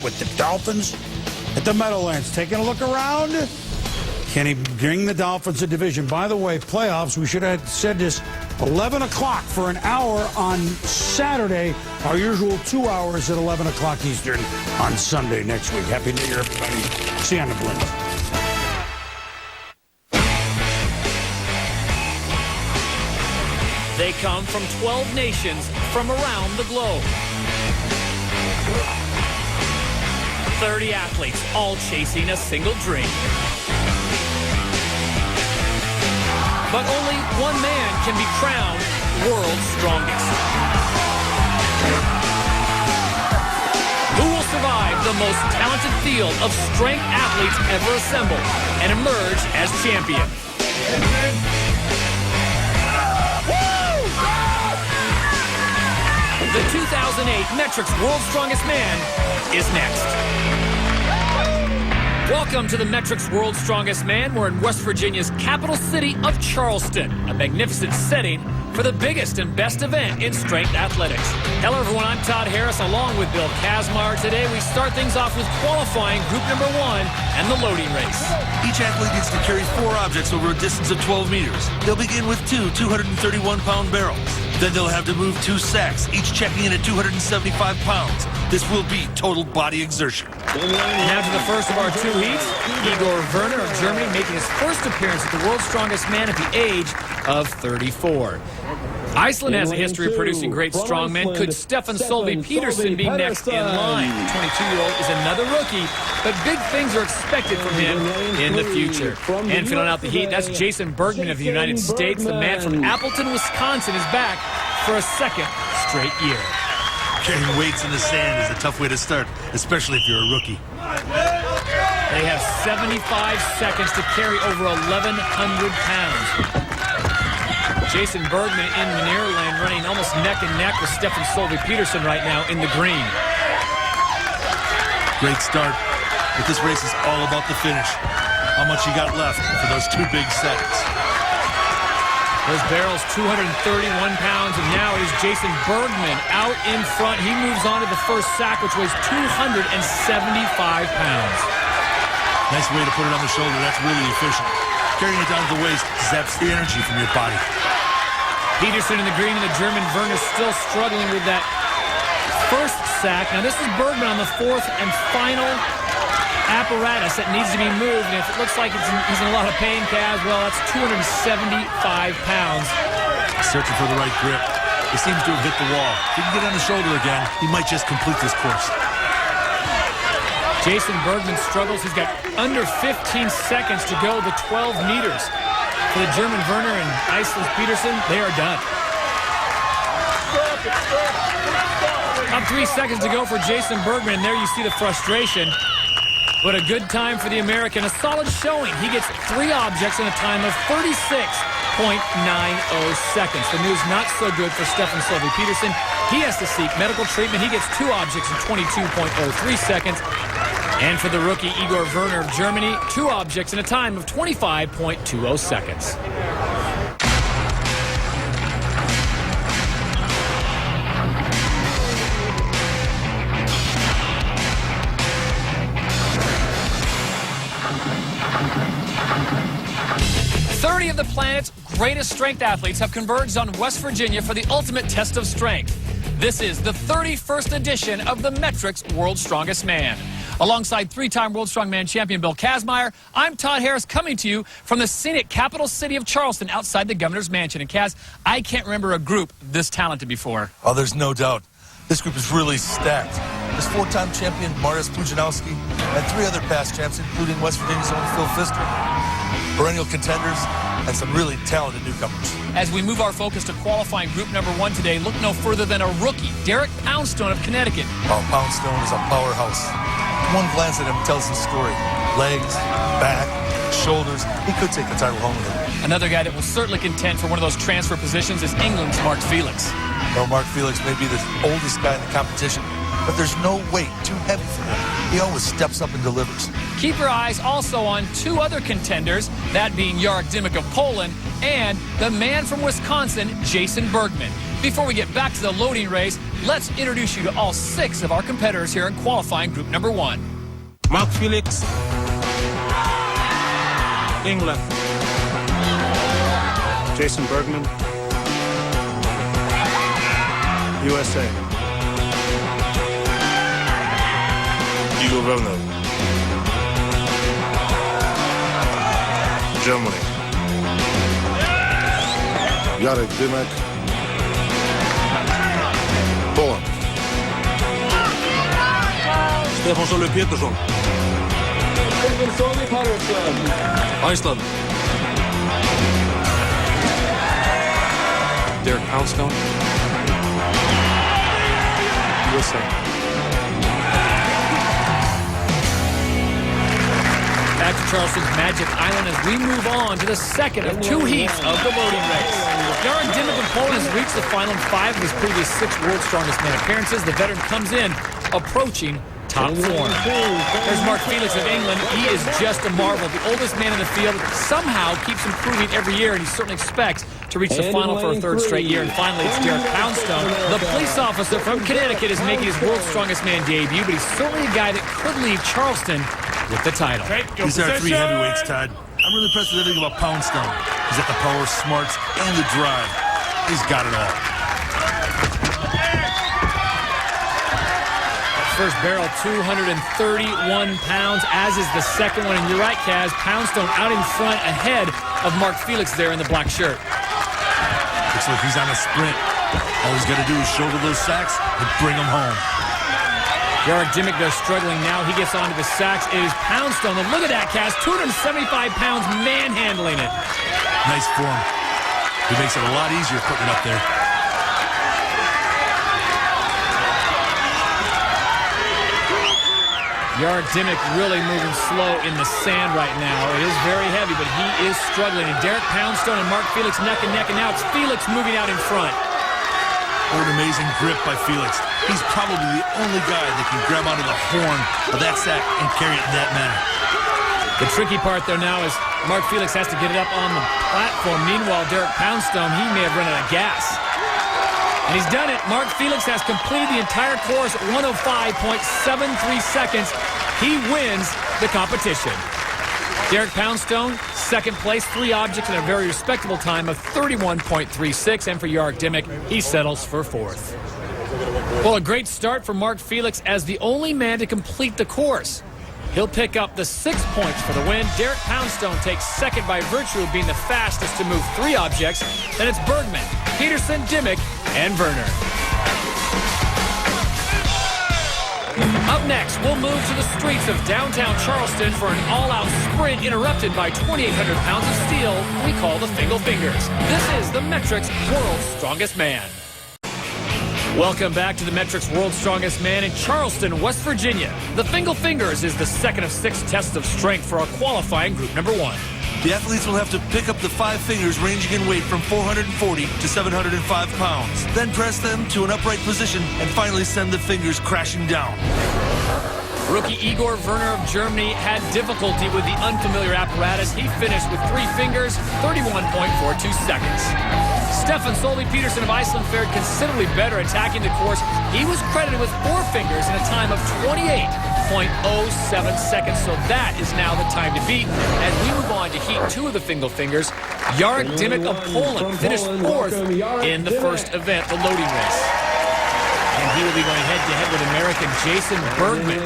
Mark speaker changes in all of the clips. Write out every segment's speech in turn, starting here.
Speaker 1: with the Dolphins at the Meadowlands. Taking a look around. Can he bring the Dolphins a division? By the way, playoffs, we should have said this, 11 o'clock for an hour on Saturday. Our usual 2 hours at 11 o'clock Eastern on Sunday next week. Happy New Year, everybody. See you on the blend.
Speaker 2: They come from 12 nations from around the globe. 30 athletes, all chasing a single dream. But only one man can be crowned world's strongest. Who will survive the most talented field of strength athletes ever assembled and emerge as champion? The 2008 Metrics World's Strongest Man is next. Welcome to the Metrics World's Strongest Man. We're in West Virginia's capital city of Charleston, a magnificent setting for the biggest and best event in strength athletics. Hello, everyone. I'm Todd Harris, along with Bill Kazmar. Today, we start things off with qualifying group number 1 and the loading race.
Speaker 3: Each athlete needs to carry 4 objects over a distance of 12 meters. They'll begin with 2 231-pound barrels. Then they'll have to move 2 sacks, each checking in at 275 pounds. This will be total body exertion.
Speaker 2: Now to the first of our 2 heats. Igor Werner of Germany making his first appearance at the World's Strongest Man at the age of 34. Iceland has a history of producing great strongmen. Could Stefan Solveig Petersen be next in line? The 22-year-old is another rookie, but big things are expected from him in the future. And filling out the heat, that's Jason Bergman of the United States. The man from Appleton, Wisconsin is back for a second straight year.
Speaker 3: Carrying weights in the sand is a tough way to start, especially if you're a rookie.
Speaker 2: They have 75 seconds to carry over 1,100 pounds. Jason Bergman in manure lane running almost neck and neck with Stefan Solveig Petersen right now in the green.
Speaker 3: Great start, but this race is all about the finish. How much you got left for those 2 big sets?
Speaker 2: Those barrels, 231 pounds, and now it is Jason Bergman out in front. He moves on to the first sack, which weighs 275 pounds.
Speaker 3: Nice way to put it on the shoulder. That's really efficient. Carrying it down to the waist zaps the energy from your body.
Speaker 2: Petersen in the green, and the German Werner still struggling with that first sack. Now this is Bergman on the 4th and final apparatus that needs to be moved, and if it looks like he's in a lot of pain, Kaz, well, that's 275 pounds.
Speaker 3: Searching for the right grip. He seems to have hit the wall. If he can get on the shoulder again, he might just complete this course.
Speaker 2: Jason Bergman struggles. He's got under 15 seconds to go the 12 meters. For the German Werner and Iceland's Petersen, they are done. Up 3 seconds to go for Jason Bergman, and there you see the frustration. But a good time for the American, a solid showing. He gets 3 objects in a time of 36.90 seconds. The news not so good for Stefan Solveig Petersen. He has to seek medical treatment. He gets 2 objects in 22.03 seconds. And for the rookie Igor Werner of Germany, 2 objects in a time of 25.20 seconds. Of the planet's greatest strength athletes have converged on West Virginia for the ultimate test of strength. This is the 31st edition of the Metrics World's Strongest Man. Alongside 3-time World Strongman champion Bill Kazmaier, I'm Todd Harris coming to you from the scenic capital city of Charleston outside the governor's mansion. And Kaz, I can't remember a group this talented before.
Speaker 3: Oh, there's no doubt. This group is really stacked. There's 4-time champion Mariusz Pudzianowski and 3 other past champs, including West Virginia's own Phil Pfister. Perennial contenders and some really talented newcomers.
Speaker 2: As we move our focus to qualifying group number 1 today, look no further than a rookie, Derek Poundstone of Connecticut.
Speaker 3: Oh, Poundstone is a powerhouse. One glance at him tells his story. Legs, back, shoulders. He could take the title home with him.
Speaker 2: Another guy that will certainly contend for one of those transfer positions is England's Mark Felix.
Speaker 3: Well, Mark Felix may be the oldest guy in the competition, but there's no weight too heavy for him. He always steps up and delivers.
Speaker 2: Keep your eyes also on two other contenders, that being Jarek Dymock of Poland and the man from Wisconsin, Jason Bergman. Before we get back to the loading race, let's introduce you to all 6 of our competitors here in qualifying group number 1.
Speaker 4: Mark Felix, England.
Speaker 5: Jason Bergman, USA.
Speaker 4: Igor Werner, Germany.
Speaker 6: Jarek Dymock, Poland.
Speaker 4: Stefán Sölvi Pétursson, Iceland.
Speaker 5: Derek Poundstone, USA.
Speaker 2: Back to Charleston's Magic Island as we move on to the second of 2 heats of the loading race. Jarek Dymock of Poland has reached the final in 5 of his previous 6 World's Strongest Man appearances. The veteran comes in approaching top form. There's Mark Felix of England. He is just a marvel. The oldest man in the field somehow keeps improving every year, and he certainly expects to reach the final for a 3rd straight year. And finally, it's Derek Poundstone. The police officer from Connecticut is making his World's Strongest Man debut, but he's certainly a guy that could leave Charleston with the title.
Speaker 3: These are 3 heavyweights, Todd. I'm really impressed with everything about Poundstone. He's got the power, smarts, and the drive. He's got it all.
Speaker 2: First barrel, 231 pounds, as is the second one. And you're right, Kaz, Poundstone out in front ahead of Mark Felix there in the black shirt.
Speaker 3: Looks like he's on a sprint. All he's got to do is shoulder those sacks and bring them home.
Speaker 2: Jarek Dymock, they're struggling now. He gets onto the sacks. It is Poundstone. And look at that, Kaz, 275 pounds manhandling it.
Speaker 3: Nice form. He makes it a lot easier putting it up there.
Speaker 2: Jarek Dymock really moving slow in the sand right now. It is very heavy, but he is struggling. And Derek Poundstone and Mark Felix neck and neck, and now it's Felix moving out in front.
Speaker 3: What an amazing grip by Felix. He's probably the only guy that can grab onto the horn of that sack and carry it in that manner.
Speaker 2: The tricky part there now is Mark Felix has to get it up on the platform. Meanwhile, Derek Poundstone, he may have run out of gas. And he's done it. Mark Felix has completed the entire course at 105.73 seconds. He wins the competition. Derek Poundstone, 2nd place, 3 objects in a very respectable time of 31.36. And for Jarek Dymock, he settles for 4th. Well, a great start for Mark Felix as the only man to complete the course. He'll pick up the 6 points for the win. Derek Poundstone takes 2nd by virtue of being the fastest to move 3 objects. Then it's Bergman, Peterson, Dymock, and Werner. Up next, we'll move to the streets of downtown Charleston for an all-out sprint interrupted by 2,800 pounds of steel we call the Fingal Fingers. This is the Metrics World's Strongest Man. Welcome back to the Metrics World's Strongest Man in Charleston, West Virginia. The Fingal Fingers is the 2nd of 6 tests of strength for our qualifying group number 1.
Speaker 3: The athletes will have to pick up the 5 fingers ranging in weight from 440 to 705 pounds. Then press them to an upright position and finally send the fingers crashing down.
Speaker 2: Rookie Igor Werner of Germany had difficulty with the unfamiliar apparatus. He finished with 3 fingers, 31.42 seconds. Stefan Solvi Peterson of Iceland fared considerably better attacking the course. He was credited with 4 fingers in a time of 28.07 seconds. So that is now the time to beat. As we move on to heat 2 of the Fingal Fingers, Jarek Dymock of Poland finished 4th in the first event, the loading race. And he will be going head-to-head with American Jason Bergman.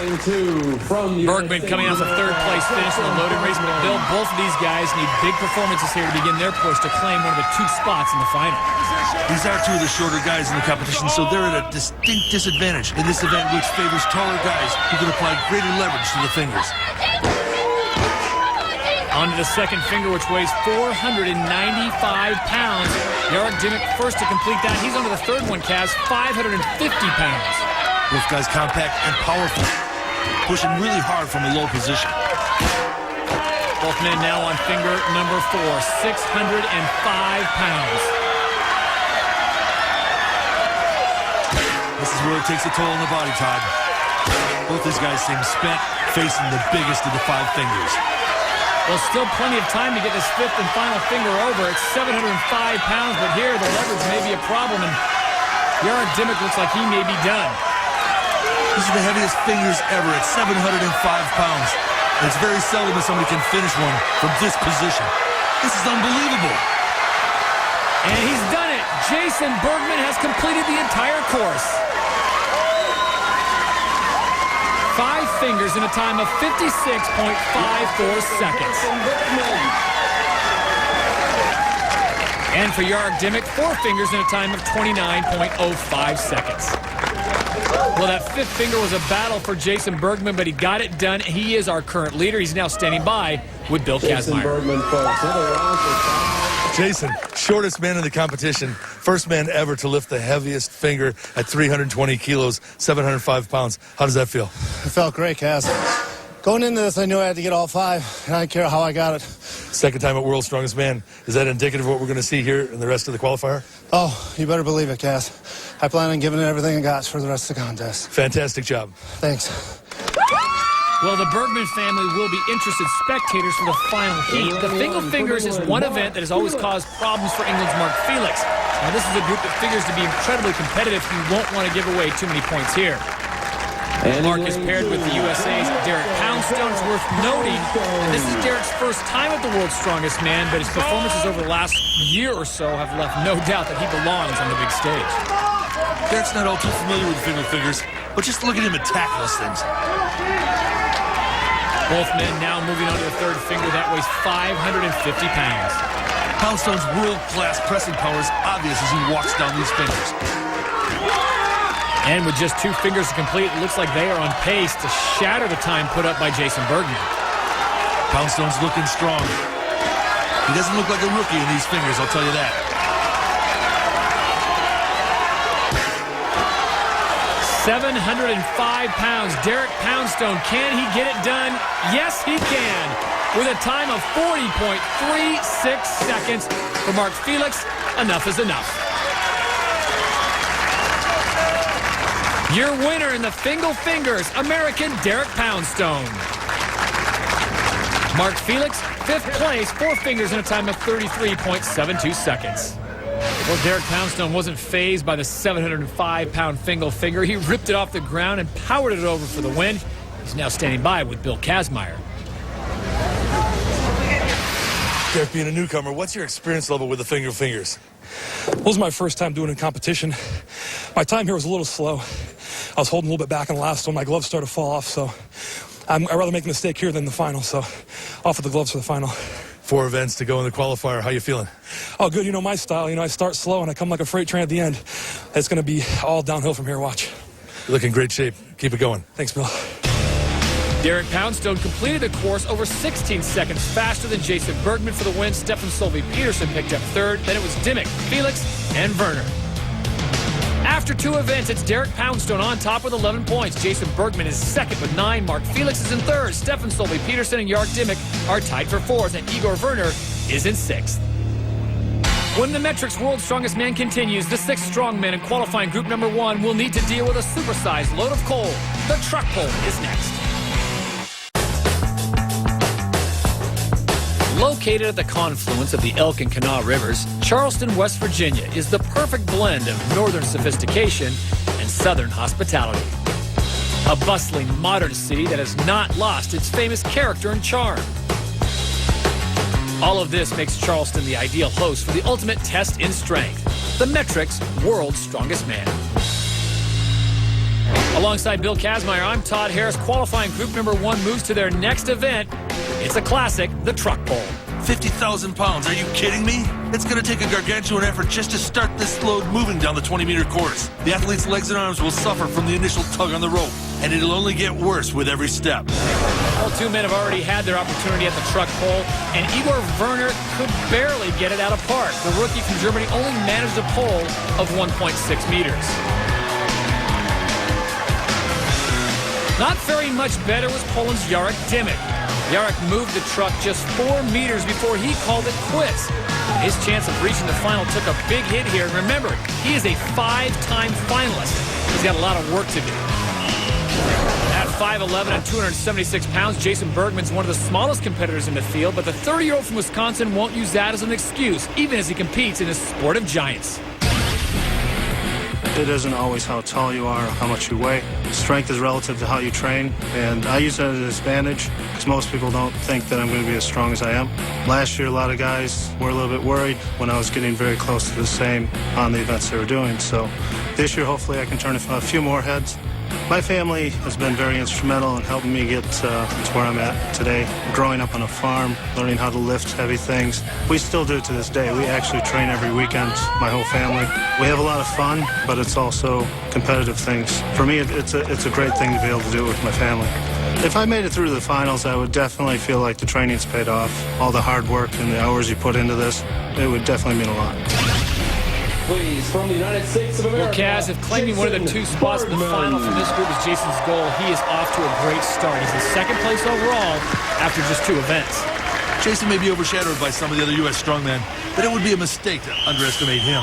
Speaker 2: Bergman coming off a 3rd place finish in the loading race. But Bill, both of these guys need big performances here to begin their push to claim one of the 2 spots in the final.
Speaker 3: These are 2 of the shorter guys in the competition, so they're at a distinct disadvantage in this event, which favors taller guys who can apply greater leverage to the fingers.
Speaker 2: On to the 2nd finger, which weighs 495 pounds. Jarek Dymock first to complete that. He's on to the 3rd one, Kaz, 550 pounds.
Speaker 3: Both guys compact and powerful, pushing really hard from a low position.
Speaker 2: Both men now on finger number 4, 605 pounds.
Speaker 3: This is where it takes a toll on the body, Todd. Both these guys seem spent facing the biggest of the five fingers.
Speaker 2: Well, still plenty of time to get this fifth and final finger over. It's 705 pounds, but here the leverage may be a problem, and Jarek Dimmick looks like he may be done.
Speaker 3: These are the heaviest fingers ever at 705 pounds. And it's very seldom that somebody can finish one from this position. This is unbelievable.
Speaker 2: And he's done it. Jason Bergman has completed the entire course. 5 fingers in a time of 56.54 seconds. And for Jarek Dimmick, 4 fingers in a time of 29.05 seconds. Well, that fifth finger was a battle for Jason Bergman, but he got it done. He is our current leader. He's now standing by with Bill Kazmaier.
Speaker 3: Jason, shortest man in the competition, first man ever to lift the heaviest finger at 320 kilos, 705 pounds. How does that feel?
Speaker 7: It felt great, Kaz. Going into this, I knew I had to get all 5, and I didn't care how I got it.
Speaker 3: Second time at World's Strongest Man. Is that indicative of what we're going to see here in the rest of the qualifier?
Speaker 7: Oh, you better believe it, Kaz. I plan on giving it everything I got for the rest of the contest.
Speaker 3: Fantastic job.
Speaker 7: Thanks.
Speaker 2: Well, the Bergman family will be interested spectators for the final heat. The Fingal Fingers is one event that has always caused problems for England's Mark Felix. Now, this is a group that figures to be incredibly competitive. You won't want to give away too many points here. Mark is paired with the USA's Derek Poundstone. It's worth noting, and this is Derek's first time at the World's Strongest Man, but his performances over the last year or so have left no doubt that he belongs on the big stage.
Speaker 3: Derek's not all too familiar with Fingal Fingers, but just look at him attack those things.
Speaker 2: Both men now moving on to the third finger. That weighs 550 pounds.
Speaker 3: Poundstone's world-class pressing power is obvious as he walks down these fingers.
Speaker 2: And with just 2 fingers to complete, it looks like they are on pace to shatter the time put up by Jason Bergman.
Speaker 3: Poundstone's looking strong. He doesn't look like a rookie in these fingers, I'll tell you that.
Speaker 2: 705 pounds. Derek Poundstone, can he get it done? Yes, he can. With a time of 40.36 seconds for Mark Felix, enough is enough. Your winner in the Fingal Fingers, American Derek Poundstone. Mark Felix, 5th place, 4 fingers in a time of 33.72 seconds. Well, Derek Poundstone wasn't fazed by the 705-pound Fingal Finger. He ripped it off the ground and powered it over for the win. He's now standing by with Bill Kazmaier.
Speaker 3: Derek, being a newcomer, what's your experience level with the Fingal Fingers?
Speaker 8: This was my first time doing it in competition. My time here was a little slow. I was holding a little bit back in the last one. My gloves started to fall off, so I'd rather make a mistake here than the final, so off with the gloves for the final.
Speaker 3: 4 events to go in the qualifier. How you feeling?
Speaker 8: Oh, good. You know my style. I start slow and I come like a freight train at the end. It's going to be all downhill from here. Watch.
Speaker 3: You look in great shape. Keep it going.
Speaker 8: Thanks, Bill.
Speaker 2: Derek Poundstone completed the course over 16 seconds faster than Jason Bergman for the win. Stefan Solvay Peterson picked up 3rd. Then it was Dimmick, Felix, and Werner. After 2 events, it's Derek Poundstone on top with 11 points. Jason Bergman is 2nd with 9. Mark Felix is in 3rd. Stefan Solvay Peterson and Jarek Dimmick are tied for 4th. And Igor Werner is in 6th. When the Metrics World's Strongest Man continues, the 6 strongmen in qualifying group number 1 will need to deal with a supersized load of coal. The truck pole is next. Located at the confluence of the Elk and Kanawha Rivers, Charleston, West Virginia is the perfect blend of northern sophistication and southern hospitality. A bustling, modern city that has not lost its famous character and charm. All of this makes Charleston the ideal host for the ultimate test in strength, the Metrics World's Strongest Man. Alongside Bill Kazmaier, I'm Todd Harris. Qualifying group number 1 moves to their next event. It's a classic, the truck pole.
Speaker 3: 50,000 pounds, are you kidding me? It's going to take a gargantuan effort just to start this load moving down the 20-meter course. The athlete's legs and arms will suffer from the initial tug on the rope, and it'll only get worse with every step.
Speaker 2: All 2 men have already had their opportunity at the truck pole, and Igor Werner could barely get it out of park. The rookie from Germany only managed a pole of 1.6 meters. Not faring much better was Poland's Jarek Dimmick. Jarek moved the truck just 4 meters before he called it quits. His chance of reaching the final took a big hit here. And remember, he is a 5-time finalist. He's got a lot of work to do. At 5'11" and 276 pounds. Jason Bergman's one of the smallest competitors in the field, but the 30-year-old from Wisconsin won't use that as an excuse, even as he competes in a sport of giants.
Speaker 5: It isn't always how tall you are or how much you weigh. Strength is relative to how you train, and I use that as an advantage because most people don't think that I'm going to be as strong as I am. Last year, a lot of guys were a little bit worried when I was getting very close to the same on the events they were doing. So this year, hopefully, I can turn a few more heads. My family has been very instrumental in helping me get to where I'm at today. Growing up on a farm, learning how to lift heavy things. We still do it to this day. We actually train every weekend, my whole family. We have a lot of fun, but it's also competitive things. For me, it's a great thing to be able to do it with my family. If I made it through the finals, I would definitely feel like the training's paid off. All the hard work and the hours you put into this, it would definitely mean a lot.
Speaker 9: Please, from the United States of America.
Speaker 2: Well, Kaz, if claiming one of the 2 spots in the final from this group is Jason's goal, he is off to a great start. He's in second place overall after just 2 events.
Speaker 3: Jason may be overshadowed by some of the other U.S. strongmen, but it would be a mistake to underestimate him.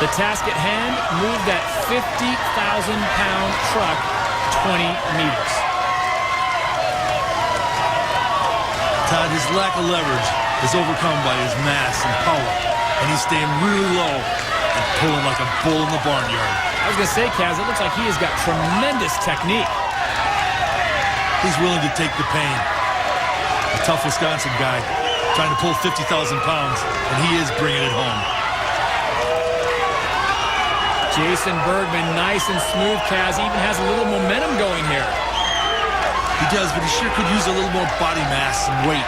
Speaker 2: The task at hand, move that 50,000-pound truck 20 meters.
Speaker 3: Todd, his lack of leverage is overcome by his mass and power, and he's staying really low and pulling like a bull in the barnyard.
Speaker 2: I was going to say, Kaz, it looks like he has got tremendous technique.
Speaker 3: He's willing to take the pain. A tough Wisconsin guy trying to pull 50,000 pounds, and he is bringing it home.
Speaker 2: Jason Bergman, nice and smooth, Kaz, even has a little momentum going here.
Speaker 3: He does, but he sure could use a little more body mass and weight.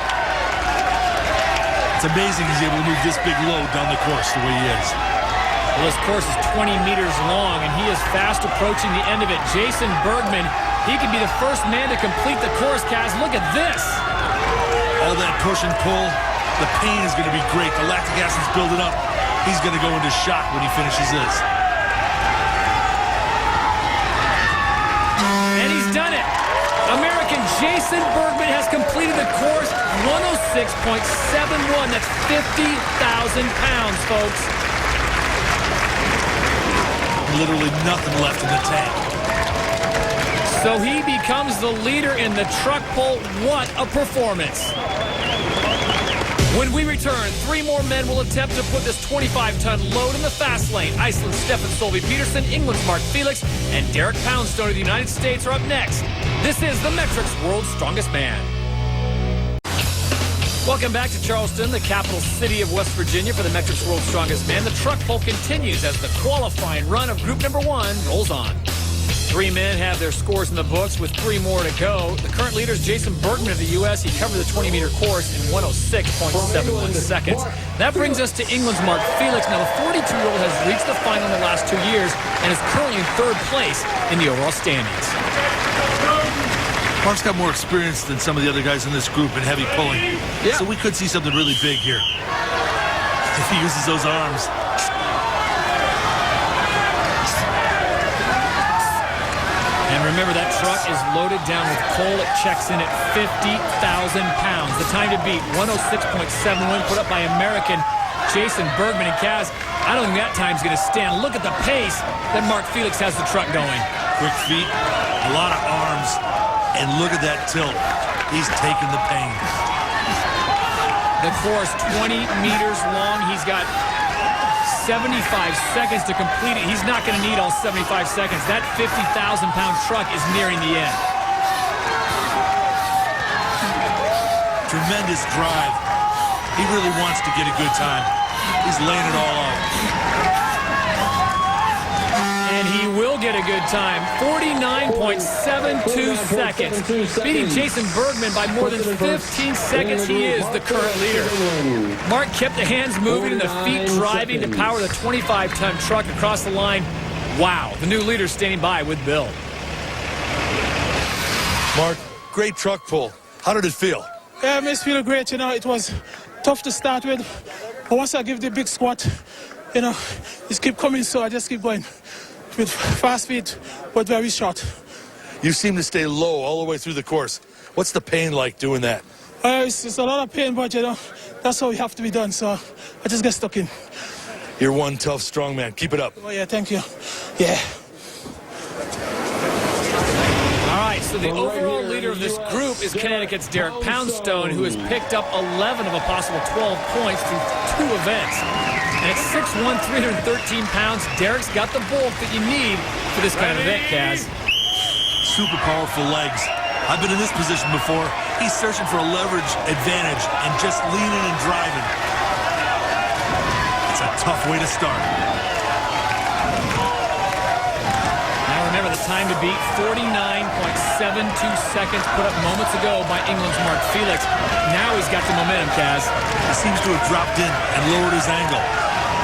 Speaker 3: It's amazing he's able to move this big load down the course the way he is.
Speaker 2: Well, this course is 20 meters long, and he is fast approaching the end of it. Jason Bergman, he could be the first man to complete the course, Kaz. Look at this.
Speaker 3: All that push and pull, the pain is going to be great. The lactic acid's building up. He's going to go into shock when he finishes this.
Speaker 2: And he's done it. American Jason Bergman has completed the course, 106.71. That's 50,000 pounds, folks.
Speaker 3: Literally nothing left in the tank.
Speaker 2: So he becomes the leader in the truck pull. What a performance. When we return, 3 more men will attempt to put this 25-ton load in the fast lane. Iceland's Stefan Solvi Peterson, England's Mark Felix, and Derek Poundstone of the United States are up next. This is the Metrics World's Strongest Man. Welcome back to Charleston, the capital city of West Virginia, for the Metrics World's Strongest Man. The truck pull continues as the qualifying run of Group Number 1 rolls on. 3 men have their scores in the books with 3 more to go. The current leader is Jason Bergman of the U.S. He covered the 20-meter course in 106.71 seconds. That brings us to England's Mark Felix. Now, the 42-year-old has reached the final in the last 2 years and is currently in 3rd place in the overall standings.
Speaker 3: Mark's got more experience than some of the other guys in this group in heavy pulling.
Speaker 2: Yeah.
Speaker 3: So we could see something really big here if he uses those arms.
Speaker 2: And remember, that truck is loaded down with coal. It checks in at 50,000 pounds. The time to beat, 106.71, put up by American Jason Bergman. And Kaz, I don't think that time's going to stand. Look at the pace that Mark Felix has the truck going.
Speaker 3: Quick feet, a lot of arms, and look at that tilt. He's taking the pain.
Speaker 2: The course, 20 meters long. He's got 75 seconds to complete it. He's not going to need all 75 seconds. That 50,000-pound truck is nearing the end.
Speaker 3: Tremendous drive. He really wants to get a good time. He's laying it all out.
Speaker 2: And he will get a good time. 49.72 seconds. Beating Jason Bergman by more than 15 seconds. He is the current leader. Mark kept the hands moving and the feet driving to power the 25-ton truck across the line. Wow, the new leader standing by with Bill.
Speaker 3: Mark, great truck pull. How did it feel?
Speaker 10: Yeah, it makes me feel great. You know, it was tough to start with. But once I give the big squat, you know, just keep coming, so I just keep going. With fast feet, but very short.
Speaker 3: You seem to stay low all the way through the course. What's the pain like doing that?
Speaker 10: It's a lot of pain, but, you know, that's how we have to be done, so I just get stuck in.
Speaker 3: You're one tough, strong man. Keep it up.
Speaker 10: Oh, yeah, thank you. Yeah.
Speaker 2: So the overall leader of this group is Connecticut's Derek Poundstone, who has picked up 11 of a possible 12 points through 2 events. And at 6'1", 313 pounds, Derek's got the bulk that you need for this kind of event, Kaz.
Speaker 3: Super powerful legs. I've been in this position before. He's searching for a leverage advantage and just leaning and driving. It's a tough way to start.
Speaker 2: Now remember the time to beat, 49.72 seconds put up moments ago by England's Mark Felix. Now he's got the momentum, Kaz.
Speaker 3: He seems to have dropped in and lowered his angle.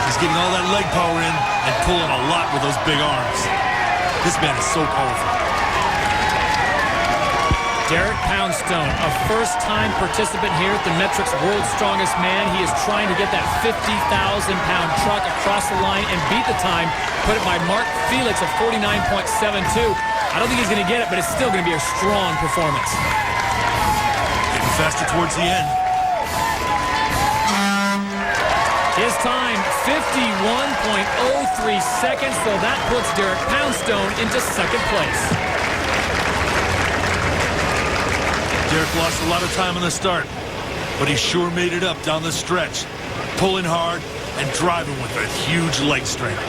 Speaker 3: He's getting all that leg power in and pulling a lot with those big arms. This man is so powerful.
Speaker 2: Derek Poundstone, a first-time participant here at the Metrics World's Strongest Man. He is trying to get that 50,000-pound truck across the line and beat the time put it by Mark Felix of 49.72. I don't think he's going to get it, but it's still going to be a strong performance.
Speaker 3: Getting faster towards the end.
Speaker 2: His time, 51.03 seconds, so that puts Derek Poundstone into second place.
Speaker 3: Derek lost a lot of time on the start, but he sure made it up down the stretch, pulling hard and driving with a huge leg strength.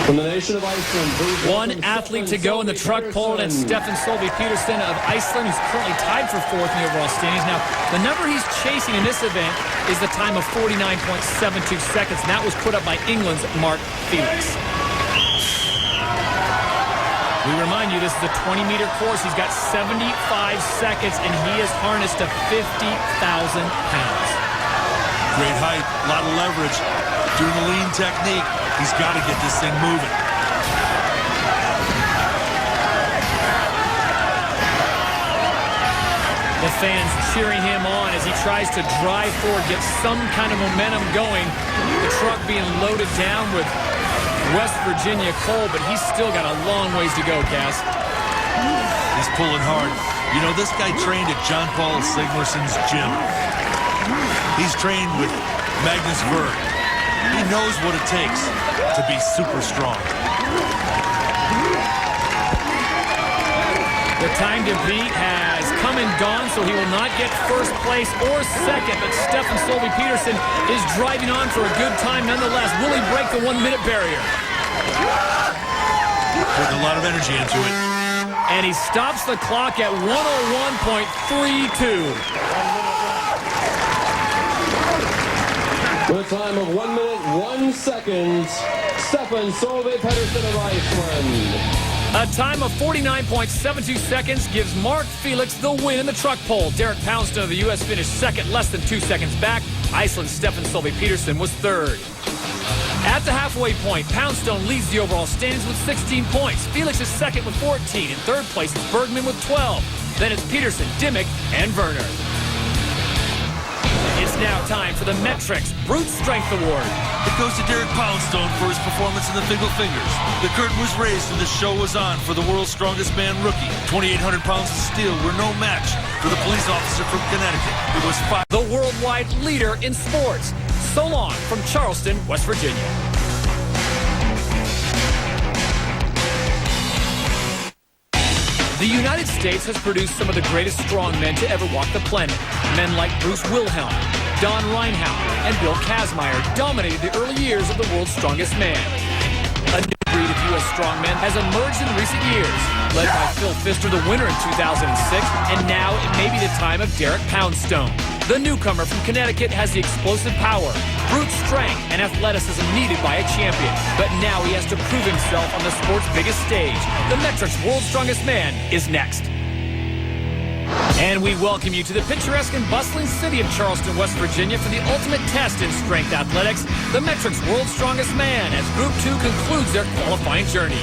Speaker 9: From the nation of Iceland,
Speaker 2: one athlete to go in the truck pole, and Stefan Solby Peterson of Iceland, who's currently tied for 4th in the overall standings. Now, the number he's chasing in this event is the time of 49.72 seconds, and that was put up by England's Mark Felix. We remind you, this is a 20-meter course. He's got 75 seconds, and he is harnessed to 50,000 pounds.
Speaker 3: Great height, a lot of leverage. Doing the lean technique. He's got to get this thing moving.
Speaker 2: The fans cheering him on as he tries to drive forward, get some kind of momentum going. The truck being loaded down with West Virginia coal, but he's still got a long ways to go, Cass.
Speaker 3: He's pulling hard. You know, this guy trained at John Paul Sigmarsson's gym. He's trained with Magnus Berg. He knows what it takes to be super strong.
Speaker 2: The time to beat has come and gone, so he will not get first place or second, but Stefan Solby Peterson is driving on for a good time nonetheless. Will he break the 1-minute barrier?
Speaker 3: Putting a lot of energy into it.
Speaker 2: And he stops the clock at 101.32.
Speaker 9: With a time of 1 minute, 1 second, Stefan Solby Peterson of Iceland.
Speaker 2: A time of 49.72 seconds gives Mark Felix the win in the truck pole. Derek Poundstone of the U.S. finished second, less than 2 seconds back. Iceland's Stefan Solby Peterson was third. At the halfway point, Poundstone leads the overall standings with 16 points. Felix is second with 14. In third place is Bergman with 12. Then it's Peterson, Dimmick, and Werner. It's now time for the Metrics Brute Strength Award.
Speaker 3: It goes to Derek Poundstone for his performance in the Fingal Fingers. The curtain was raised and the show was on for the world's strongest man rookie. 2,800 pounds of steel were no match for the police officer from Connecticut. It was
Speaker 2: the worldwide leader in sports. So long from Charleston, West Virginia. The United States has produced some of the greatest strongmen to ever walk the planet. Men like Bruce Wilhelm, Don Reinhardt, and Bill Kazmaier dominated the early years of the world's strongest man. A new breed of U.S. strongmen has emerged in recent years, led by Phil Pfister, the winner in 2006, and now it may be the time of Derek Poundstone. The newcomer from Connecticut has the explosive power, brute strength, and athleticism needed by a champion. But now he has to prove himself on the sport's biggest stage. The Metrics World's Strongest Man is next. And we welcome you to the picturesque and bustling city of Charleston, West Virginia for the ultimate test in strength athletics, the Metrics World's Strongest Man, as Group 2 concludes their qualifying journey.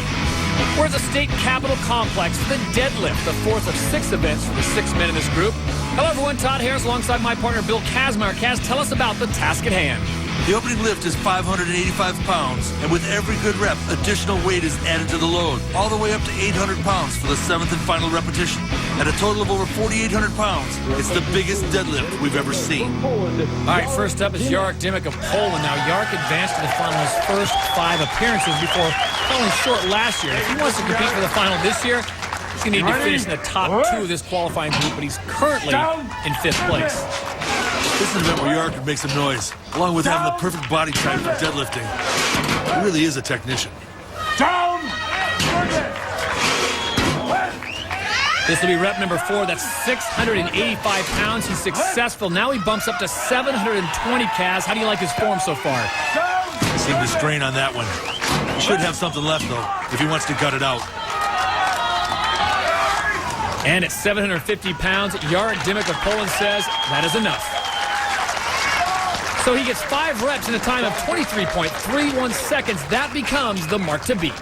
Speaker 2: We're at the State Capitol Complex for the deadlift, the fourth of 6 events for the 6 men in this group. Hello, everyone. Todd Harris alongside my partner, Bill Kazmaier. Kaz, tell us about the task at hand.
Speaker 3: The opening lift is 585 pounds, and with every good rep, additional weight is added to the load, all the way up to 800 pounds for the 7th and final repetition. At a total of over 4,800 pounds, it's the biggest deadlift we've ever seen.
Speaker 2: All right, first up is Jarek Dimmick of Poland. Now, Jarek advanced to the final in his first 5 appearances before falling short last year. If he wants to compete for the final this year, He's going to need to finish in the top 2 of this qualifying group, but he's currently in 5th place.
Speaker 3: This is an event where your arm can make some noise, along with having the perfect body type for deadlifting. He really is a technician.
Speaker 2: This will be rep number 4. That's 685 pounds. He's successful. Now he bumps up to 720, Kaz. How do you like his form so far?
Speaker 3: Seemed to strain on that one. He should have something left, though, if he wants to gut it out.
Speaker 2: And at 750 pounds, Jarek Dymock of Poland says that is enough. So he gets 5 reps in a time of 23.31 seconds. That becomes the mark to beat.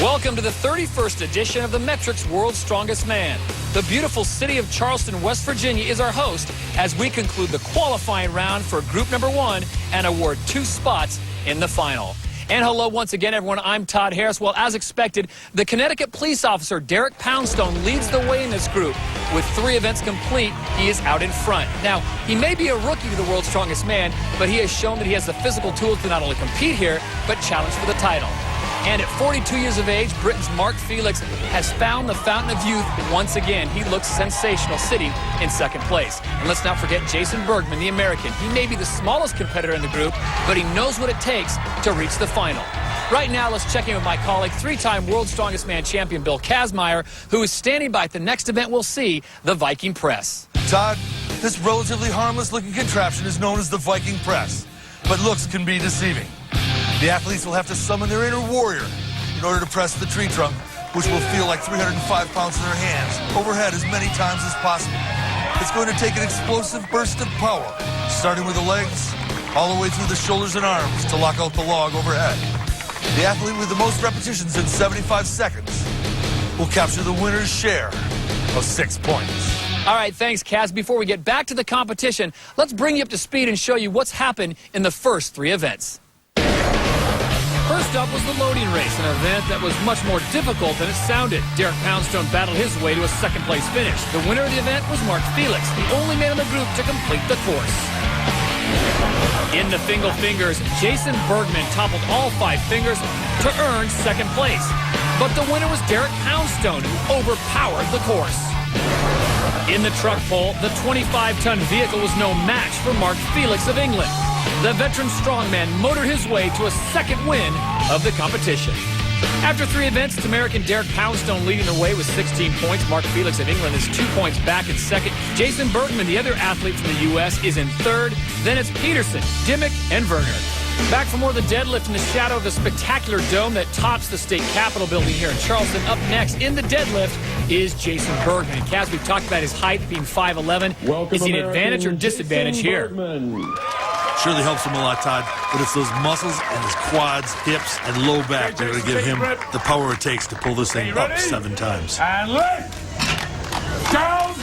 Speaker 2: Welcome to the 31st edition of the Metrics World's Strongest Man. The beautiful city of Charleston, West Virginia is our host as we conclude the qualifying round for group number 1 and award 2 spots in the final. And hello once again, everyone. I'm Todd Harris. Well, as expected, the Connecticut police officer, Derek Poundstone, leads the way in this group. With 3 events complete, he is out in front. Now, he may be a rookie to the World's Strongest Man, but he has shown that he has the physical tools to not only compete here, but challenge for the title. And at 42 years of age, Britain's Mark Felix has found the fountain of youth once again. He looks sensational, sitting in 2nd place. And let's not forget Jason Bergman, the American. He may be the smallest competitor in the group, but he knows what it takes to reach the final. Right now, let's check in with my colleague, 3-time World's Strongest Man champion Bill Kazmaier, who is standing by at the next event we'll see, the Viking Press.
Speaker 3: Todd, this relatively harmless-looking contraption is known as the Viking Press, but looks can be deceiving. The athletes will have to summon their inner warrior in order to press the tree trunk, which will feel like 305 pounds in their hands, overhead as many times as possible. It's going to take an explosive burst of power, starting with the legs, all the way through the shoulders and arms to lock out the log overhead. The athlete with the most repetitions in 75 seconds will capture the winner's share of 6 points.
Speaker 2: All right, thanks, Kaz. Before we get back to the competition, let's bring you up to speed and show you what's happened in the first 3 events. First up was the loading race, an event that was much more difficult than it sounded. Derek Poundstone battled his way to a 2nd-place finish. The winner of the event was Mark Felix, the only man in the group to complete the course. In the Fingal Fingers, Jason Bergman toppled all 5 fingers to earn 2nd place. But the winner was Derek Poundstone, who overpowered the course. In the truck pole, the 25-ton vehicle was no match for Mark Felix of England. The veteran strongman motored his way to a 2nd win of the competition. After 3 events, it's American Derek Poundstone leading the way with 16 points. Mark Felix of England is 2 points back in 2nd. Jason Bergman, the other athlete from the U.S., is in 3rd. Then it's Peterson, Dymock, and Werner. Back for more of the deadlift in the shadow of the spectacular dome that tops the state capitol building here in Charleston. Up next in the deadlift is Jason Bergman. And Kaz, we've talked about his height being 5'11". Is he an advantage or disadvantage here?
Speaker 3: Surely helps him a lot, Todd, but it's those muscles and his quads, hips, and low back that are going to give him the power it takes to pull this thing up 7 times.
Speaker 11: And lift! Down!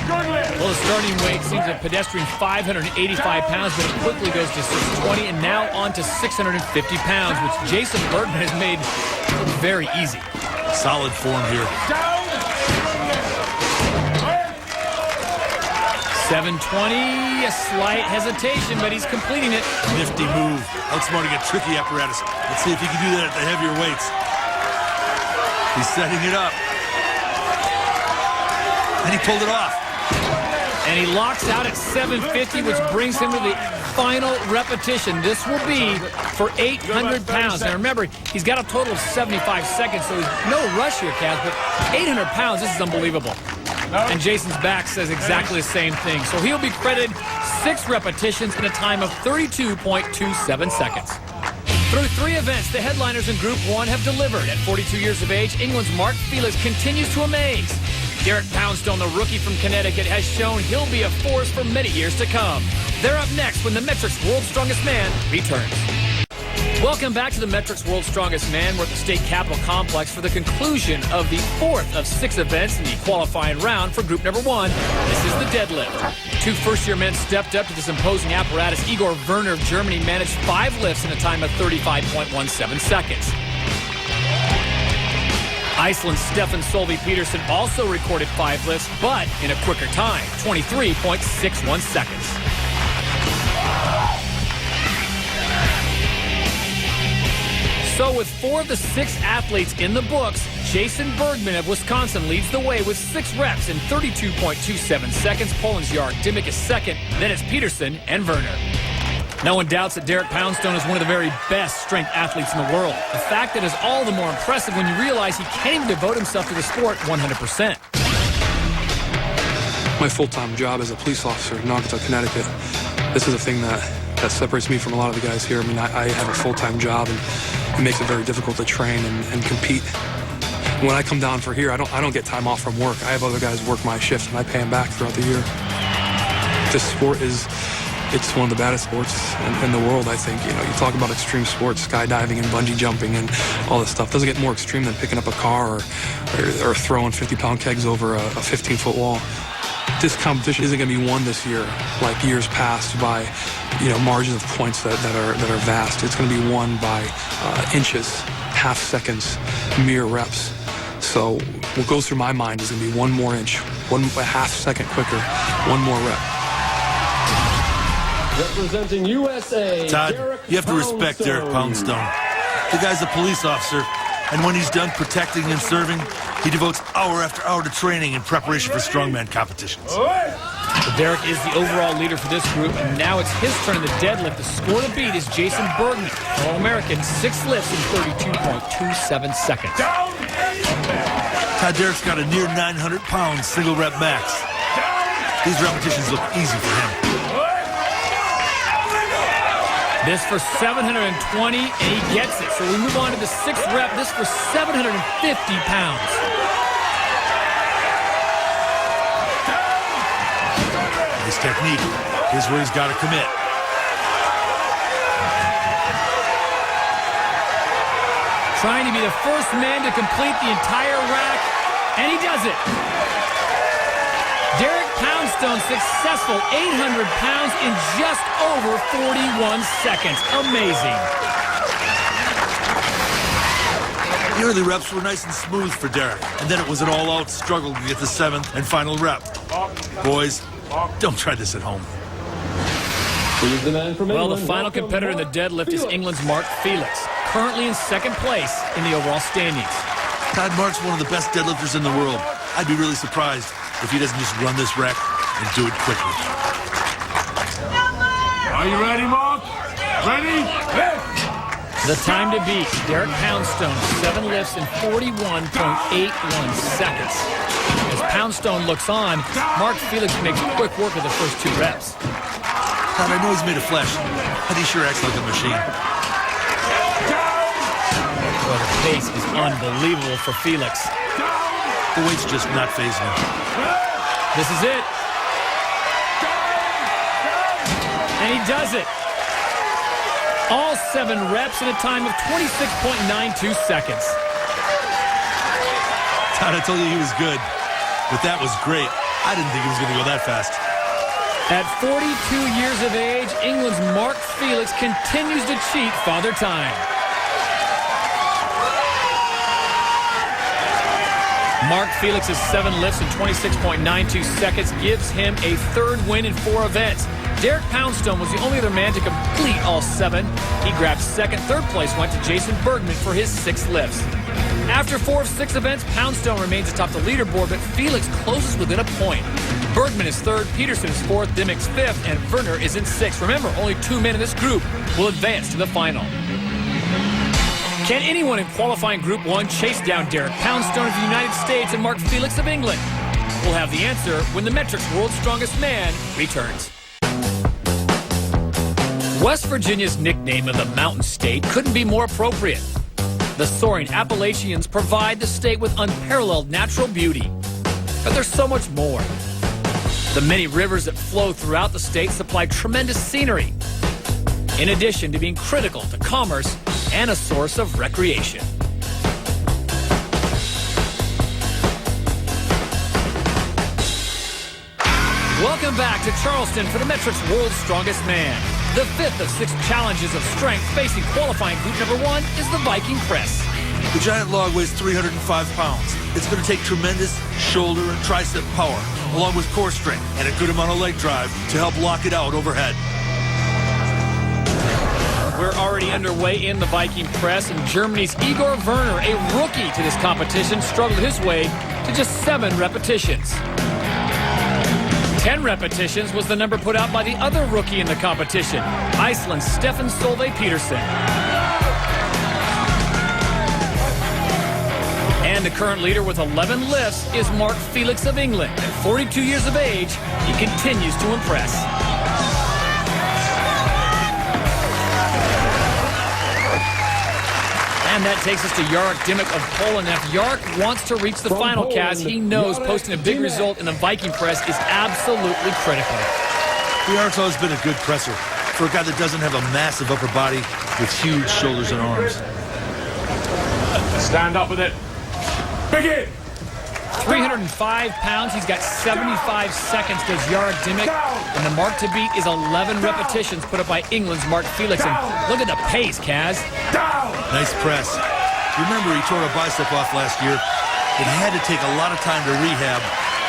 Speaker 11: Good lift!
Speaker 2: Well, the starting weight seems a pedestrian 585 pounds, but it quickly goes to 620 and now on to 650 pounds, which Jason Bergman has made look very easy.
Speaker 3: Solid form here.
Speaker 2: 720, a slight hesitation, but he's completing it.
Speaker 3: Nifty move. Outsmarting a tricky apparatus. Let's see if he can do that at the heavier weights. He's setting it up. And he pulled it off.
Speaker 2: And he locks out at 750, which brings him to the final repetition. This will be for 800 pounds. Now remember, he's got a total of 75 seconds, so there's no rush here, Kaz, but 800 pounds, this is unbelievable. And Jason's back says exactly the same thing. So he'll be credited 6 repetitions in a time of 32.27 seconds. Through 3 events, the headliners in Group 1 have delivered. At 42 years of age, England's Mark Felix continues to amaze. Derek Poundstone, the rookie from Connecticut, has shown he'll be a force for many years to come. They're up next when the Metrics World's Strongest Man returns. Welcome back to the Metrics World's Strongest Man. We're at the State Capitol Complex for the conclusion of the 4th of 6 events in the qualifying round for group number 1. This is the deadlift. 2 first-year men stepped up to this imposing apparatus. Igor Werner of Germany managed 5 lifts in a time of 35.17 seconds. Iceland's Stefan Solveig Petersen also recorded 5 lifts, but in a quicker time, 23.61 seconds. So with 4 of the 6 athletes in the books, Jason Bergman of Wisconsin leads the way with 6 reps in 32.27 seconds. Poland's Jarek Dymock is second. Then it's Petersen and Werner. No one doubts that Derek Poundstone is one of the very best strength athletes in the world. A fact that is all the more impressive when you realize he can't even devote himself to the sport 100%.
Speaker 8: My full-time job as a police officer in Naugatuck, Connecticut. This is a thing that separates me from a lot of the guys here. I mean, I have a full-time job, and it makes it very difficult to train and compete. When I come down for here, I don't get time off from work. I have other guys work my shift, and I pay them back throughout the year. This sport it's one of the baddest sports in the world, I think. You know, you talk about extreme sports, skydiving and bungee jumping and all this stuff. Doesn't get more extreme than picking up a car or throwing 50-pound kegs over a 15-foot wall. This competition isn't going to be won this year like years past by, you know, margins of points that are vast. It's going to be won by inches, half seconds, mere reps. So what goes through my mind is going to be 1 more inch, a half second quicker, 1 more rep.
Speaker 9: Representing USA,
Speaker 3: Todd,
Speaker 9: Derek
Speaker 3: you have to respect Derek Poundstone. The guy's a police officer, and when he's done protecting and serving, he devotes hour after hour to training in preparation for strongman competitions.
Speaker 2: Derek is the overall leader for this group, and now it's his turn in the deadlift. The score to beat is Jason Bergman, All-American, 6 lifts in 32.27 seconds.
Speaker 3: Todd, Derek's got a near 900-pound single rep max. These repetitions look easy for him.
Speaker 2: This for 720, and he gets it. So we move on to the 6th rep. This for 750 pounds.
Speaker 3: His technique. Here's where he's got to commit.
Speaker 2: Trying to be the first man to complete the entire rack, and he does it. Derek Poundstone successful 800 pounds in just over 41 seconds. Amazing.
Speaker 3: The early reps were nice and smooth for Derek, and then it was an all-out struggle to get the 7th and final rep. Boys, don't try this at home.
Speaker 2: Well, the final competitor in the deadlift is England's Mark Felix, currently in 2nd place in the overall standings.
Speaker 3: Todd, Mark's one of the best deadlifters in the world. I'd be really surprised if he doesn't just run this rack and do it quickly.
Speaker 11: Are you ready, Mark? Ready? Lift!
Speaker 2: The time to beat, Derek Poundstone, 7 lifts in 41.81 seconds. As Poundstone looks on, Mark Felix makes quick work of the first 2 reps.
Speaker 3: Todd, I know he's made of flesh, but he sure acts like a machine.
Speaker 2: Well, the pace is unbelievable for Felix.
Speaker 3: The weight's just not phasing him.
Speaker 2: This is it. And he does it. All 7 reps in a time of 26.92 seconds.
Speaker 3: Todd, I told you he was good, but that was great. I didn't think he was going to go that fast.
Speaker 2: At 42 years of age, England's Mark Felix continues to cheat Father Time. Mark Felix's 7 lifts in 26.92 seconds gives him a 3rd win in 4 events. Derek Poundstone was the only other man to complete all 7. He grabbed 2nd. 3rd place went to Jason Bergman for his 6 lifts. After 4 of 6 events, Poundstone remains atop the leaderboard, but Felix closes within a point. Bergman is 3rd, Petersen is 4th, Dymock's 5th, and Werner is in 6th. Remember, only 2 men in this group will advance to the final. Can anyone in qualifying Group 1 chase down Derek Poundstone of the United States and Mark Felix of England? We'll have the answer when the Metrics World's Strongest Man returns. West Virginia's nickname of the Mountain State couldn't be more appropriate. The soaring Appalachians provide the state with unparalleled natural beauty. But there's so much more. The many rivers that flow throughout the state supply tremendous scenery, in addition to being critical to commerce and a source of recreation. Welcome back to Charleston for the Metrics World's Strongest Man. The 5th of 6 challenges of strength facing qualifying group number 1 is the Viking Press.
Speaker 3: The giant log weighs 305 pounds. It's going to take tremendous shoulder and tricep power, along with core strength and a good amount of leg drive to help lock it out overhead.
Speaker 2: We're already underway in the Viking press, and Germany's Igor Werner, a rookie to this competition, struggled his way to just 7 repetitions. 10 repetitions was the number put out by the other rookie in the competition, Iceland's Stefan Solveig Petersen. And the current leader with 11 lifts is Mark Felix of England. At 42 years of age, he continues to impress. And that takes us to Jarek Dymek of Poland. If Jarek wants to reach the final, Kaz, he knows posting a big result in the Viking press is absolutely critical.
Speaker 3: Jarek's always been a good presser for a guy that doesn't have a massive upper body with huge shoulders and arms.
Speaker 11: Stand up with it. Begin.
Speaker 2: 305 pounds. He's got 75 seconds, does Jarek Dymek. And the mark to beat is 11 repetitions put up by England's Mark Felix. And look at the pace, Kaz.
Speaker 3: Nice press. Remember, he tore a bicep off last year. It had to take a lot of time to rehab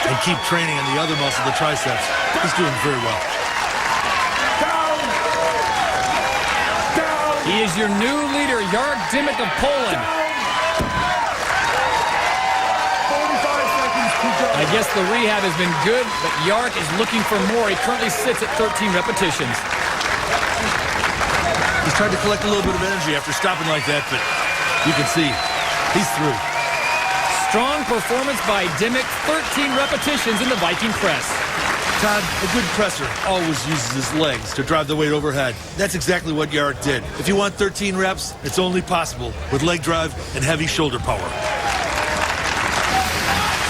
Speaker 3: and keep training on the other muscle, the triceps. He's doing very well.
Speaker 2: He is your new leader, Jarek Dymek of Poland. I guess the rehab has been good, but Jarek is looking for more. He currently sits at 13 repetitions.
Speaker 3: He's tried to collect a little bit of energy after stopping like that, but you can see he's through.
Speaker 2: Strong performance by Dymek, 13 repetitions in the Viking press.
Speaker 3: Todd, a good presser always uses his legs to drive the weight overhead. That's exactly what Jarek did. If you want 13 reps, it's only possible with leg drive and heavy shoulder power.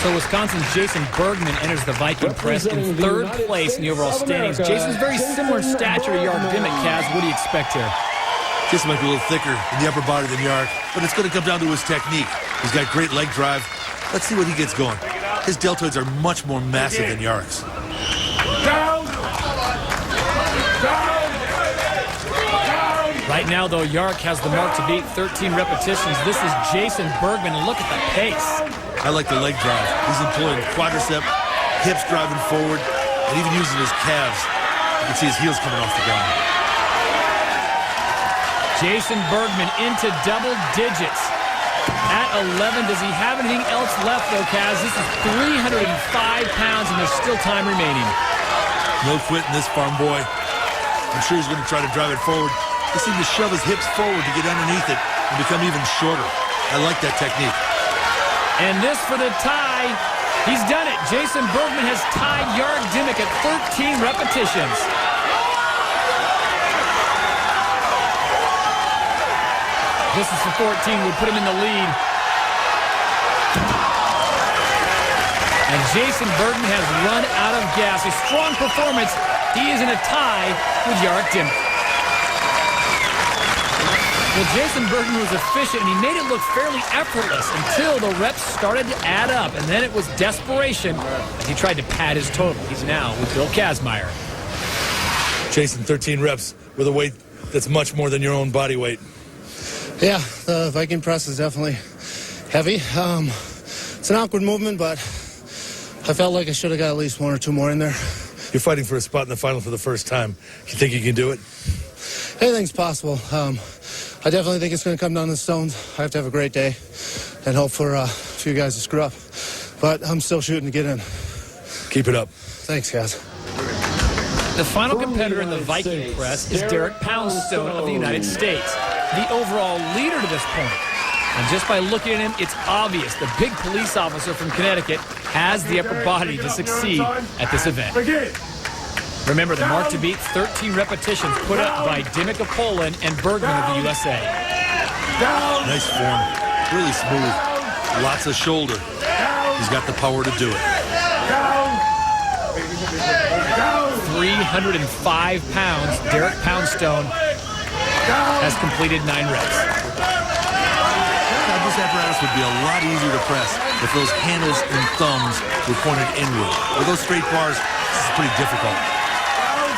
Speaker 2: So Wisconsin's Jason Bergman enters the Viking press in 3rd place in the overall standings. Jason's very similar in stature to Jarek Dymek, Kaz. What do you expect here?
Speaker 3: Jason might be a little thicker in the upper body than Jarek, but it's going to come down to his technique. He's got great leg drive. Let's see what he gets going. His deltoids are much more massive than Jarek's.
Speaker 11: Down.
Speaker 2: Right now, though, Jarek has the mark to beat, 13 repetitions. This is Jason Bergman, and look at the pace.
Speaker 3: I like the leg drive. He's employing quadricep, hips driving forward, and even using his calves. You can see his heels coming off the ground.
Speaker 2: Jason Bergman into double digits. At 11, does he have anything else left, though, Kaz? This is 305 pounds, and there's still time remaining.
Speaker 3: No quitting this farm boy. I'm sure he's going to try to drive it forward. He seems to shove his hips forward to get underneath it and become even shorter. I like that technique.
Speaker 2: And this for the tie. He's done it. Jason Bergman has tied Jarek Dymek at 13 repetitions. This is for 14. Would put him in the lead. And Jason Bergman has run out of gas. A strong performance. He is in a tie with Jarek Dymek. Well, Jason Bergman was efficient, and he made it look fairly effortless until the reps started to add up, and then it was desperation as he tried to pad his total. He's now with Bill Kazmaier.
Speaker 12: Jason, 13 reps with a weight that's much more than your own body weight.
Speaker 7: Yeah, the Viking press is definitely heavy. It's an awkward movement, but I felt like I should have got at least 1 or 2 more in there.
Speaker 12: You're fighting for a spot in the final for the first time. You think you can do it?
Speaker 7: Anything's possible. I definitely think it's going to come down to the stones. I have to have a great day and hope for a few guys to screw up. But I'm still shooting to get in.
Speaker 12: Keep it up.
Speaker 7: Thanks, guys.
Speaker 2: The final competitor in the Viking press is Derek Poundstone of the United States, the overall leader to this point. And just by looking at him, it's obvious the big police officer from Connecticut has the upper body to succeed at this event. Remember, the mark to beat, 13 repetitions put up by Dymek of Poland and Bergman of the USA.
Speaker 3: Nice form. Really smooth. Lots of shoulder. He's got the power to do it.
Speaker 2: 305 pounds. Derek Poundstone has completed 9 reps.
Speaker 3: Now, this apparatus would be a lot easier to press if those handles and thumbs were pointed inward. With those straight bars, this is pretty difficult.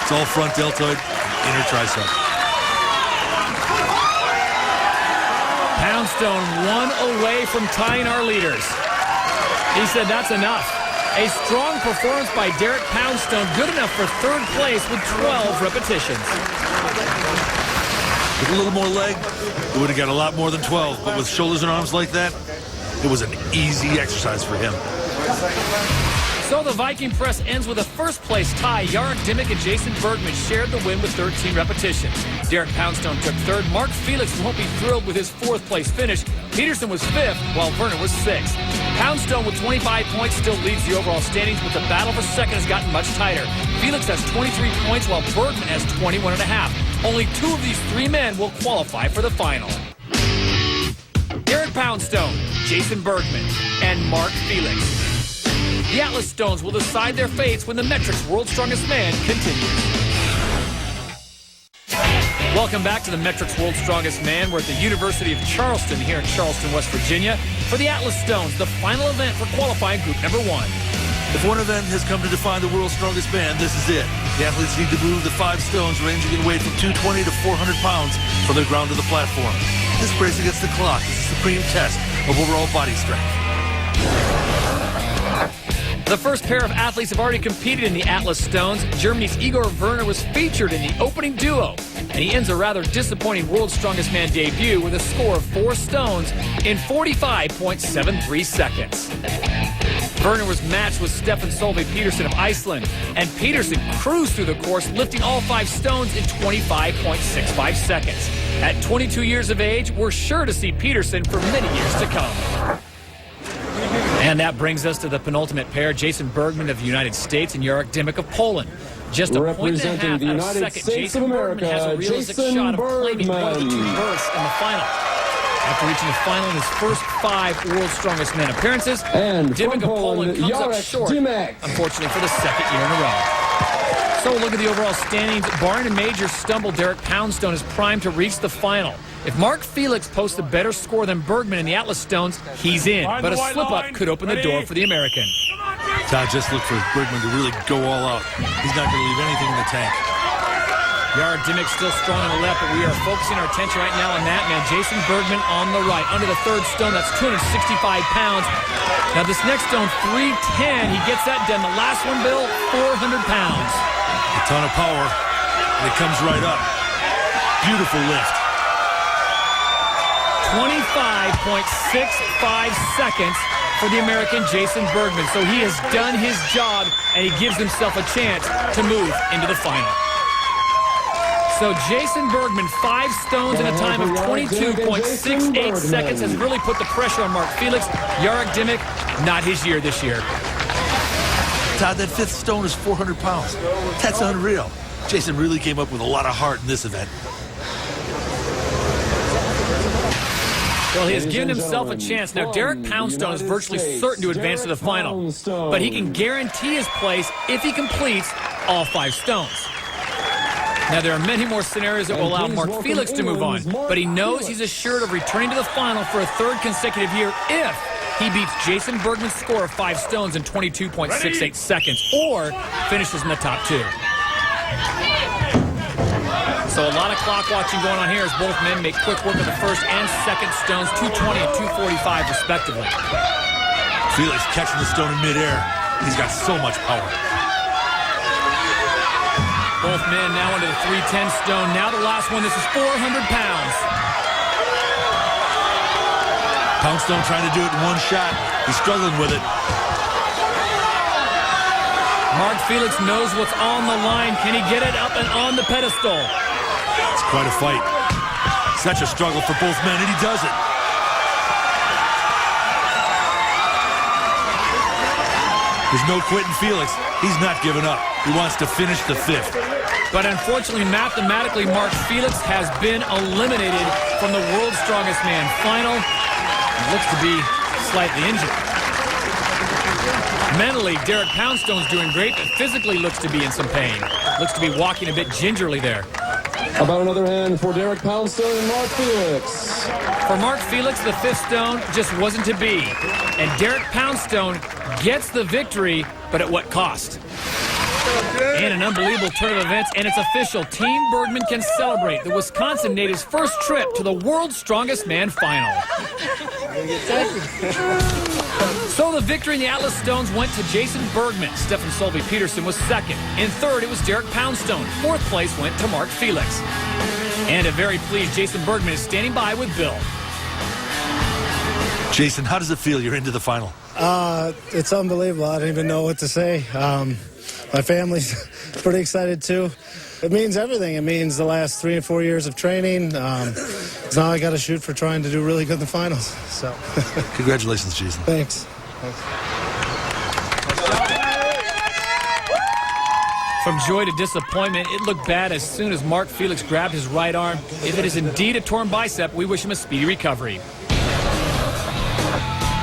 Speaker 3: It's all front deltoid, inner tricep.
Speaker 2: Poundstone 1 away from tying our leaders. He said that's enough. A strong performance by Derek Poundstone, good enough for third place with 12 repetitions.
Speaker 3: With a little more leg, it would have got a lot more than 12. But with shoulders and arms like that, it was an easy exercise for him.
Speaker 2: So the Viking press ends with a first-place tie. Jarek Dimmick and Jason Bergman shared the win with 13 repetitions. Derek Poundstone took third. Mark Felix won't be thrilled with his fourth-place finish. Peterson was fifth, while Werner was sixth. Poundstone with 25 points still leads the overall standings, but the battle for second has gotten much tighter. Felix has 23 points, while Bergman has 21.5. Only two of these three men will qualify for the final. Derek Poundstone, Jason Bergman, and Mark Felix. The Atlas Stones will decide their fates when the Metrics World's Strongest Man continues. Welcome back to the Metrics World's Strongest Man. We're at the University of Charleston here in Charleston, West Virginia, for the Atlas Stones, the final event for qualifying group number 1.
Speaker 3: If one event has come to define the world's strongest man, this is it. The athletes need to move the 5 stones ranging in weight from 220 to 400 pounds from the ground to the platform. This race against the clock is a supreme test of overall body strength.
Speaker 2: The first pair of athletes have already competed in the Atlas Stones. Germany's Igor Werner was featured in the opening duo, and he ends a rather disappointing World's Strongest Man debut with a score of 4 stones in 45.73 seconds. Werner was matched with Stefan Solveig Petersen of Iceland, and Petersen cruised through the course, lifting all 5 stones in 25.65 seconds. At 22 years of age, we're sure to see Petersen for many years to come. And that brings us to the penultimate pair, Jason Bergman of the United States and Jarek Dimmick of Poland. Just a point and a half out of second, Jason Bergman has a realistic shot of claiming one of the 2 berths in the final. After reaching the final in his first 5 World's Strongest Man appearances,
Speaker 9: and
Speaker 2: Dimmick of Poland comes up short, unfortunately for the second year in a row. So look at the overall standings. Barring a major stumble, Derek Poundstone is primed to reach the final. If Mark Felix posts a better score than Bergman in the Atlas Stones, he's in. But a slip-up could open the door for the American.
Speaker 3: Todd just looked for Bergman to really go all out. He's not going to leave anything in the tank.
Speaker 2: Jarek Dimmick still strong on the left, but we are focusing our attention right now on that man, Jason Bergman, on the right. Under the third stone, that's 265 pounds. Now this next stone, 310. He gets that done. The last one, Bill, 400 pounds.
Speaker 3: A ton of power, and it comes right up. Beautiful lift.
Speaker 2: 25.65 seconds for the American Jason Bergman. So he has done his job, and he gives himself a chance to move into the final. So Jason Bergman, 5 stones in a time of 22.68 seconds, has really put the pressure on Mark Felix. Jarek Dimmick, not his year this year.
Speaker 3: Todd, that 5th stone is 400 pounds. That's unreal. Jason really came up with a lot of heart in this event.
Speaker 2: Well, he has given himself a chance. Now, Derek Poundstone is virtually certain to advance to the final, but he can guarantee his place if he completes all 5 stones. Now, there are many more scenarios that will allow Mark Felix to move on, but he knows he's assured of returning to the final for a 3rd consecutive year if he beats Jason Bergman's score of 5 stones in 22.68 seconds or finishes in the top 2. So a lot of clock watching going on here as both men make quick work of the first and second stones, 220 and 245 respectively.
Speaker 3: Felix catching the stone in midair. He's got so much power.
Speaker 2: Both men now into the 310 stone. Now the last one. This is 400 pounds.
Speaker 3: Poundstone trying to do it in one shot. He's struggling with it.
Speaker 2: Mark Felix knows what's on the line. Can he get it up and on the pedestal?
Speaker 3: It's quite a fight. Such a struggle for both men, and he does it. There's no quitting Felix. He's not giving up. He wants to finish the 5th.
Speaker 2: But unfortunately, mathematically, Mark Felix has been eliminated from the World's Strongest Man final. He looks to be slightly injured. Mentally, Derek Poundstone's doing great, but physically looks to be in some pain. Looks to be walking a bit gingerly there.
Speaker 9: About another hand for Derek Poundstone and Mark Felix.
Speaker 2: For Mark Felix, the 5th stone just wasn't to be. And Derek Poundstone gets the victory, but at what cost? And an unbelievable turn of events, and it's official. Team Bergman can celebrate the Wisconsin native's first trip to the World's Strongest Man final. So the victory in the Atlas Stones went to Jason Bergman. Stefan Solveig Petersen was second. In third, it was Derek Poundstone. Fourth place went to Mark Felix. And a very pleased Jason Bergman is standing by with Bill.
Speaker 3: Jason, how does it feel? You're into the final.
Speaker 7: It's unbelievable. I don't even know what to say. My family's pretty excited too. It means everything. It means the last 3 and 4 years of training. Now I got to shoot for trying to do really good in the finals. So,
Speaker 3: congratulations, Jason.
Speaker 7: Thanks.
Speaker 2: From joy to disappointment, it looked bad as soon as Mark Felix grabbed his right arm. If it is indeed a torn bicep, we wish him a speedy recovery.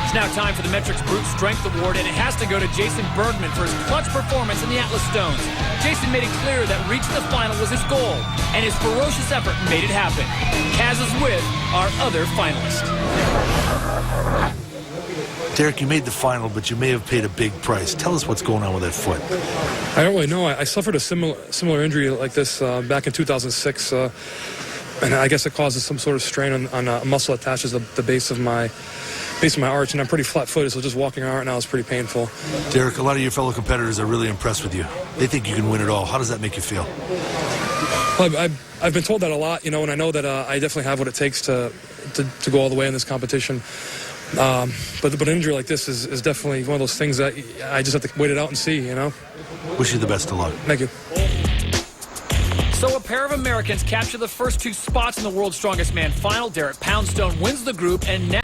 Speaker 2: It's now time for the Metrics Brute Strength Award, and it has to go to Jason Bergman for his clutch performance in the Atlas Stones. Jason made it clear that reaching the final was his goal, and his ferocious effort made it happen. Kaz is with our other finalist.
Speaker 3: Derek, you made the final, but you may have paid a big price. Tell us what's going on with that foot.
Speaker 8: I don't really know. I suffered a similar injury like this back in 2006, and I guess it causes some sort of strain on a muscle that attaches the base of my arch, and I'm pretty flat-footed, so just walking around right now is pretty painful.
Speaker 3: Derek, a lot of your fellow competitors are really impressed with you. They think you can win it all. How does that make you feel?
Speaker 8: Well, I've been told that a lot, and I know that I definitely have what it takes to go all the way in this competition. But an injury like this is definitely one of those things that I just have to wait it out and see,
Speaker 3: Wish you the best of luck.
Speaker 8: Thank you.
Speaker 2: So a pair of Americans capture the first 2 spots in the World's Strongest Man final. Derek Poundstone wins the group, and now